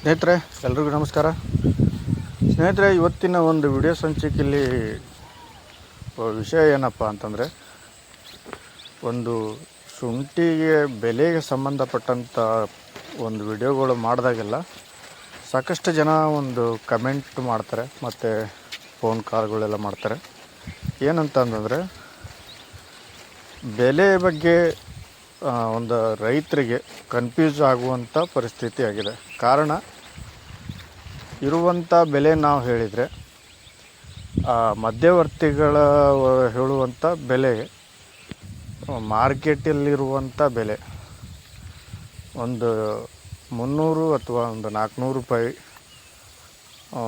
ಸ್ನೇಹಿತರೆ, ಎಲ್ರಿಗೂ ನಮಸ್ಕಾರ. ಸ್ನೇಹಿತರೆ, ಇವತ್ತಿನ ಒಂದು ವಿಡಿಯೋ ಸಂಚಿಕೆಯಲ್ಲಿ ವಿಷಯ ಏನಪ್ಪ ಅಂತಂದರೆ, ಒಂದು ಶುಂಠಿಗೆ ಬೆಲೆಗೆ ಸಂಬಂಧಪಟ್ಟಂಥ ಒಂದು ವಿಡಿಯೋಗಳು ಮಾಡಿದಾಗೆಲ್ಲ ಸಾಕಷ್ಟು ಜನ ಒಂದು ಕಮೆಂಟ್ ಮಾಡ್ತಾರೆ ಮತ್ತು ಫೋನ್ ಕಾಲ್ಗಳೆಲ್ಲ ಮಾಡ್ತಾರೆ. ಏನಂತಂದರೆ, ಬೆಲೆ ಬಗ್ಗೆ ಒಂದು ರೈತರಿಗೆ ಕನ್ಫ್ಯೂಸ್ ಆಗುವಂಥ ಪರಿಸ್ಥಿತಿ ಆಗಿದೆ. ಕಾರಣ, ಇರುವಂಥ ಬೆಲೆ ನಾವು ಹೇಳಿದರೆ ಮಧ್ಯವರ್ತಿಗಳ ಹೇಳುವಂಥ ಬೆಲೆ, ಮಾರ್ಕೆಟಲ್ಲಿರುವಂಥ ಬೆಲೆ ಒಂದು 300 ಅಥವಾ ಒಂದು 400 ರೂಪಾಯಿ,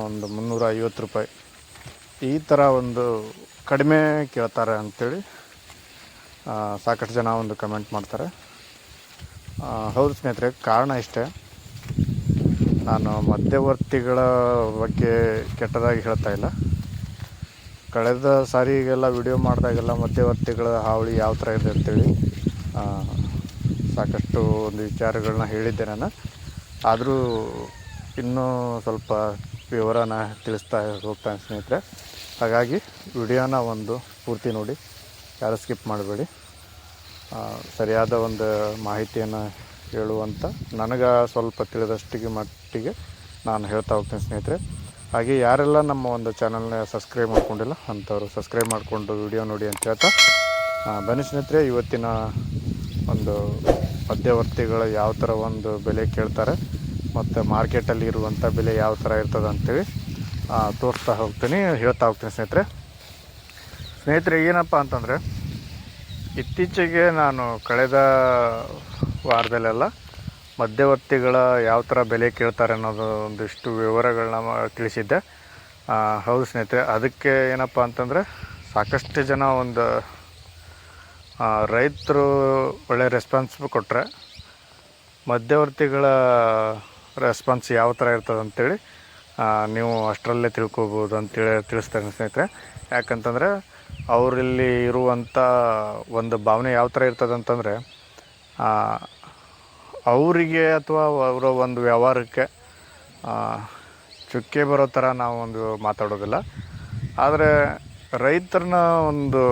ಒಂದು 350 ರೂಪಾಯಿ ಈ ಥರ ಒಂದು ಕಡಿಮೆ ಕೇಳ್ತಾರೆ ಅಂಥೇಳಿ ಸಾಕಷ್ಟು ಜನ ಒಂದು ಕಮೆಂಟ್ ಮಾಡ್ತಾರೆ. ಹೌದು ಸ್ನೇಹಿತರೆ, ಕಾರಣ ಇಷ್ಟೇ. ನಾನು ಮಧ್ಯವರ್ತಿಗಳ ಬಗ್ಗೆ ಕೆಟ್ಟದಾಗಿ ಹೇಳ್ತಾ ಇಲ್ಲ. ಕಳೆದ ಸಾರಿಗೆಲ್ಲ ವಿಡಿಯೋ ಮಾಡಿದಾಗೆಲ್ಲ ಮಧ್ಯವರ್ತಿಗಳ ಹಾವಳಿ ಯಾವ ಥರ ಇದೆ ಅಂತೇಳಿ ಸಾಕಷ್ಟು ಒಂದು ವಿಚಾರಗಳನ್ನ ಹೇಳಿದ್ದೆ ನಾನು. ಆದರೂ ಇನ್ನೂ ಸ್ವಲ್ಪ ವಿವರನ ತಿಳಿಸ್ತಾ ಹೋಗ್ತಾನೆ ಸ್ನೇಹಿತರೆ. ಹಾಗಾಗಿ ವಿಡಿಯೋನ ಒಂದು ಪೂರ್ತಿ ನೋಡಿ, ಯಾರು ಸ್ಕಿಪ್ ಮಾಡಬೇಡಿ. ಸರಿಯಾದ ಒಂದು ಮಾಹಿತಿಯನ್ನು ಹೇಳುವಂಥ, ನನಗೆ ಸ್ವಲ್ಪ ತಿಳಿದಷ್ಟಿಗೆ ಮಟ್ಟಿಗೆ ನಾನು ಹೇಳ್ತಾ ಹೋಗ್ತೀನಿ ಸ್ನೇಹಿತರೆ. ಹಾಗೆ ಯಾರೆಲ್ಲ ನಮ್ಮ ಒಂದು ಚಾನಲ್ನ ಸಬ್ಸ್ಕ್ರೈಬ್ ಮಾಡ್ಕೊಂಡಿಲ್ಲ ಅಂಥವ್ರು ಸಬ್ಸ್ಕ್ರೈಬ್ ಮಾಡಿಕೊಂಡು ವಿಡಿಯೋ ನೋಡಿ ಅಂತ ಹೇಳ್ತಾ ಬನ್ನಿ ಸ್ನೇಹಿತರೆ. ಇವತ್ತಿನ ಒಂದು ಮಧ್ಯವರ್ತಿಗಳು ಯಾವ ಥರ ಒಂದು ಬೆಲೆ ಕೇಳ್ತಾರೆ ಮತ್ತು ಮಾರ್ಕೆಟಲ್ಲಿ ಇರುವಂಥ ಬೆಲೆ ಯಾವ ಥರ ಇರ್ತದೆ ಅಂಥೇಳಿ ತೋರಿಸ್ತಾ ಹೋಗ್ತೀನಿ, ಹೇಳ್ತಾ ಹೋಗ್ತೀನಿ ಸ್ನೇಹಿತರೆ. ಏನಪ್ಪ ಅಂತಂದರೆ, ಇತ್ತೀಚೆಗೆ ನಾನು ಕಳೆದ ವಾರದಲ್ಲೆಲ್ಲ ಮಧ್ಯವರ್ತಿಗಳ ಯಾವ ಥರ ಬೆಲೆ ಕೇಳ್ತಾರೆ ಅನ್ನೋದು ಒಂದಿಷ್ಟು ವಿವರಗಳನ್ನ ತಿಳಿಸಿದ್ದೆ. ಹೌದು ಸ್ನೇಹಿತರೆ, ಅದಕ್ಕೆ ಏನಪ್ಪ ಅಂತಂದರೆ, ಸಾಕಷ್ಟು ಜನ ಒಂದು ರೈತರು ಒಳ್ಳೆ ರೆಸ್ಪಾನ್ಸ್ ಕೊಟ್ಟರೆ ಮಧ್ಯವರ್ತಿಗಳ ರೆಸ್ಪಾನ್ಸ್ ಯಾವ ಥರ ಇರ್ತದೆ ಅಂಥೇಳಿ ನೀವು ಅಷ್ಟರಲ್ಲೇ ತಿಳ್ಕೊಬೋದು ಅಂತೇಳಿ ತಿಳಿಸ್ತಾರೆ ಸ್ನೇಹಿತರೆ. ಯಾಕಂತಂದರೆ, ಅವರಲ್ಲಿ ಇರುವಂಥ ಒಂದು ಭಾವನೆ ಯಾವ ಥರ ಇರ್ತದೆ ಅಂತಂದರೆ, ಅವರಿಗೆ ಅಥವಾ ಅವರ ಒಂದು ವ್ಯವಹಾರಕ್ಕೆ ಚುಕ್ಕೆ ಬರೋ ಥರ ನಾವು ಒಂದು ಮಾತಾಡೋದಿಲ್ಲ. ಆದರೆ ರೈತರನ್ನ ಒಂದು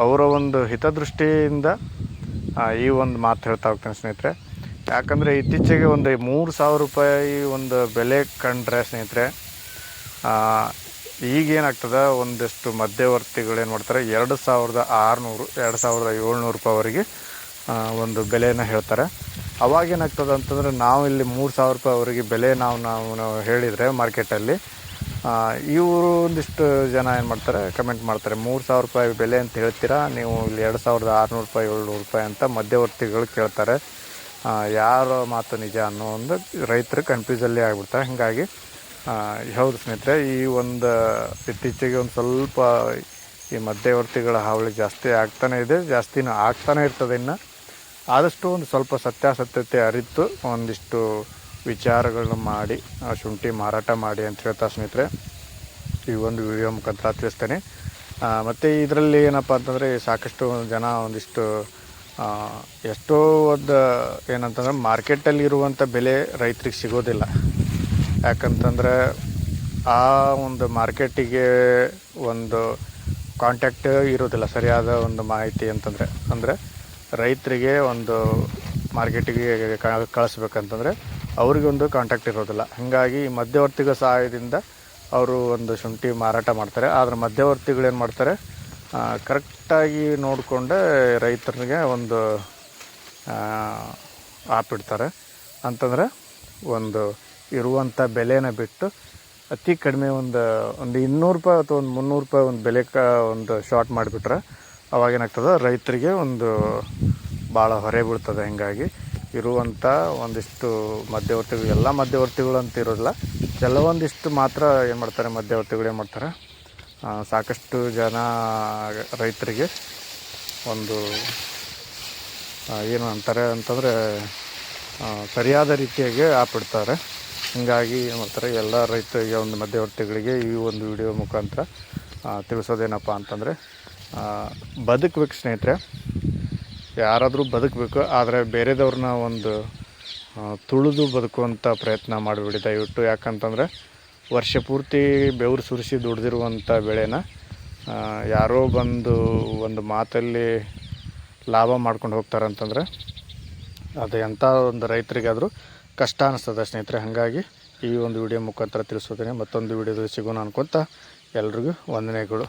ಅವರ ಒಂದು ಹಿತದೃಷ್ಟಿಯಿಂದ ಈ ಒಂದು ಮಾತು ಹೇಳ್ತಾ ಹೋಗ್ತೇನೆ ಸ್ನೇಹಿತರೆ. ಯಾಕಂದರೆ ಇತ್ತೀಚೆಗೆ ಒಂದು 3,000 ರೂಪಾಯಿ ಒಂದು ಬೆಲೆ ಕಂಡ್ರೆ ಸ್ನೇಹಿತರೆ, ಈಗೇನಾಗ್ತದೆ, ಒಂದಿಷ್ಟು ಮಧ್ಯವರ್ತಿಗಳು ಏನು ಮಾಡ್ತಾರೆ, 2,600 2,700 ರೂಪಾಯಿವರೆಗೆ ಒಂದು ಬೆಲೆನ ಹೇಳ್ತಾರೆ. ಅವಾಗೇನಾಗ್ತದೆ ಅಂತಂದರೆ, ನಾವು ಇಲ್ಲಿ 3,000 ರೂಪಾಯಿವರೆಗೆ ಬೆಲೆ ನಾವು ಹೇಳಿದರೆ ಮಾರ್ಕೆಟಲ್ಲಿ, ಇವರು ಒಂದಿಷ್ಟು ಜನ ಏನು ಮಾಡ್ತಾರೆ, ಕಮೆಂಟ್ ಮಾಡ್ತಾರೆ, 3,000 ರೂಪಾಯಿ ಬೆಲೆ ಅಂತ ಹೇಳ್ತೀರಾ ನೀವು, ಇಲ್ಲಿ 2,600 ರೂಪಾಯಿ 700 ರೂಪಾಯಿ ಅಂತ ಮಧ್ಯವರ್ತಿಗಳು ಕೇಳ್ತಾರೆ. ಯಾರ ಮಾತು ನಿಜ ಅನ್ನೋ ಒಂದು ರೈತರು ಕನ್ಫ್ಯೂಸಲ್ಲೇ ಆಗಿಬಿಡ್ತಾರೆ. ಹೀಗಾಗಿ ಹೌದು ಸ್ನೇಹಿತರೆ, ಈ ಒಂದು ಇತ್ತೀಚೆಗೆ ಒಂದು ಸ್ವಲ್ಪ ಈ ಮಧ್ಯವರ್ತಿಗಳ ಹಾವಳಿ ಜಾಸ್ತಿ ಆಗ್ತಾನೇ ಇದೆ, ಜಾಸ್ತಿನೂ ಆಗ್ತಾನೇ ಇರ್ತದೆ. ಇನ್ನು ಆದಷ್ಟು ಒಂದು ಸ್ವಲ್ಪ ಸತ್ಯಾಸತ್ಯತೆ ಅರಿತು ಒಂದಿಷ್ಟು ವಿಚಾರಗಳನ್ನ ಮಾಡಿ ಶುಂಠಿ ಮಾರಾಟ ಮಾಡಿ ಅಂತ ಹೇಳ್ತಾ ಸ್ನೇಹಿತರೆ ಈ ಒಂದು ವಿಡಿಯೋ ಮುಖಾಂತರ ತಿಳಿಸ್ತೇನೆ. ಮತ್ತು ಇದರಲ್ಲಿ ಏನಪ್ಪ ಅಂತಂದರೆ, ಸಾಕಷ್ಟು ಜನ ಒಂದಿಷ್ಟು ಎಷ್ಟೋ ಒಂದು ಏನಂತಂದರೆ, ಮಾರ್ಕೆಟಲ್ಲಿ ಇರುವಂಥ ಬೆಲೆ ರೈತರಿಗೆ ಸಿಗೋದಿಲ್ಲ. ಯಾಕಂತಂದರೆ, ಆ ಒಂದು ಮಾರ್ಕೆಟಿಗೆ ಒಂದು ಕಾಂಟ್ಯಾಕ್ಟ್ ಇರೋದಿಲ್ಲ, ಸರಿಯಾದ ಒಂದು ಮಾಹಿತಿ ಅಂದರೆ ರೈತರಿಗೆ ಒಂದು ಮಾರ್ಕೆಟಿಗೆ ಕಳಿಸ್ಬೇಕಂತಂದರೆ ಅವ್ರಿಗೆ ಒಂದು ಕಾಂಟ್ಯಾಕ್ಟ್ ಇರೋದಿಲ್ಲ. ಹಾಗಾಗಿ ಮಧ್ಯವರ್ತಿಗಳ ಸಹಾಯದಿಂದ ಅವರು ಒಂದು ಶುಂಠಿ ಮಾರಾಟ ಮಾಡ್ತಾರೆ. ಆದರೆ ಮಧ್ಯವರ್ತಿಗಳೇನು ಮಾಡ್ತಾರೆ, ಕರೆಕ್ಟಾಗಿ ನೋಡಿಕೊಂಡೆ ರೈತರಿಗೆ ಒಂದು ಆಪಿಡ್ತಾರೆ. ಅಂತಂದರೆ ಒಂದು ಇರುವಂಥ ಬೆಲೆನ ಬಿಟ್ಟು ಅತಿ ಕಡಿಮೆ ಒಂದು 200 ರೂಪಾಯಿ ಅಥವಾ ಒಂದು 300 ರೂಪಾಯಿ ಒಂದು ಬೆಲೆ ಒಂದು ಶಾರ್ಟ್ ಮಾಡಿಬಿಟ್ರೆ ಅವಾಗೇನಾಗ್ತದೆ, ರೈತರಿಗೆ ಒಂದು ಭಾಳ ಹೊರೆ ಬೀಳ್ತದೆ. ಹೀಗಾಗಿ ಇರುವಂಥ ಒಂದಿಷ್ಟು ಮಧ್ಯವರ್ತಿಗಳು, ಎಲ್ಲ ಮಧ್ಯವರ್ತಿಗಳು ಅಂತ ಇರೋದಿಲ್ಲ, ಕೆಲವೊಂದಿಷ್ಟು ಮಾತ್ರ ಏನು ಮಾಡ್ತಾರೆ, ಮಧ್ಯವರ್ತಿಗಳು ಏನು ಮಾಡ್ತಾರೆ, ಸಾಕಷ್ಟು ಜನ ರೈತರಿಗೆ ಒಂದು ಏನು ಅಂತಾರೆ ಅಂತಂದರೆ ಸರಿಯಾದ ರೀತಿಯಾಗಿ ಆಪಿಡ್ತಾರೆ. ಹೀಗಾಗಿ ಏನು ಮಾಡ್ತಾರೆ, ಎಲ್ಲ ರೈತರಿಗೆ ಒಂದು ಮಧ್ಯವರ್ತಿಗಳಿಗೆ ಈ ಒಂದು ವಿಡಿಯೋ ಮುಖಾಂತರ ತಿಳಿಸೋದೇನಪ್ಪ ಅಂತಂದರೆ, ಬದುಕಬೇಕು ಸ್ನೇಹಿತರೆ. ಯಾರಾದರೂ ಬದುಕಬೇಕು. ಆದರೆ ಬೇರೆದವ್ರನ್ನ ಒಂದು ತುಳಿದು ಬದುಕುವಂಥ ಪ್ರಯತ್ನ ಮಾಡಿಬಿಡಿ ದಯವಿಟ್ಟು. ಯಾಕಂತಂದರೆ ವರ್ಷ ಪೂರ್ತಿ ಬೆವರು ಸುರಿಸಿ ದುಡ್ದಿರುವಂಥ ಬೆಳೆನ ಯಾರೋ ಬಂದು ಒಂದು ಮಾತಲ್ಲಿ ಲಾಭ ಮಾಡ್ಕೊಂಡು ಹೋಗ್ತಾರೆ ಅಂತಂದರೆ ಅದು ಎಂಥ ಒಂದು ರೈತರಿಗಾದರೂ ಕಷ್ಟ ಅನ್ನಿಸ್ತದೆ ಸ್ನೇಹಿತರೆ. ಹಾಗಾಗಿ ಈ ಒಂದು ವಿಡಿಯೋ ಮುಖಾಂತರ ತಿಳಿಸೋದೇನೆ. ಮತ್ತೊಂದು ವಿಡಿಯೋದಲ್ಲಿ ಸಿಗೋಣ ಅನ್ಕೊತ ಎಲ್ರಿಗೂ ವಂದನೆಗಳು.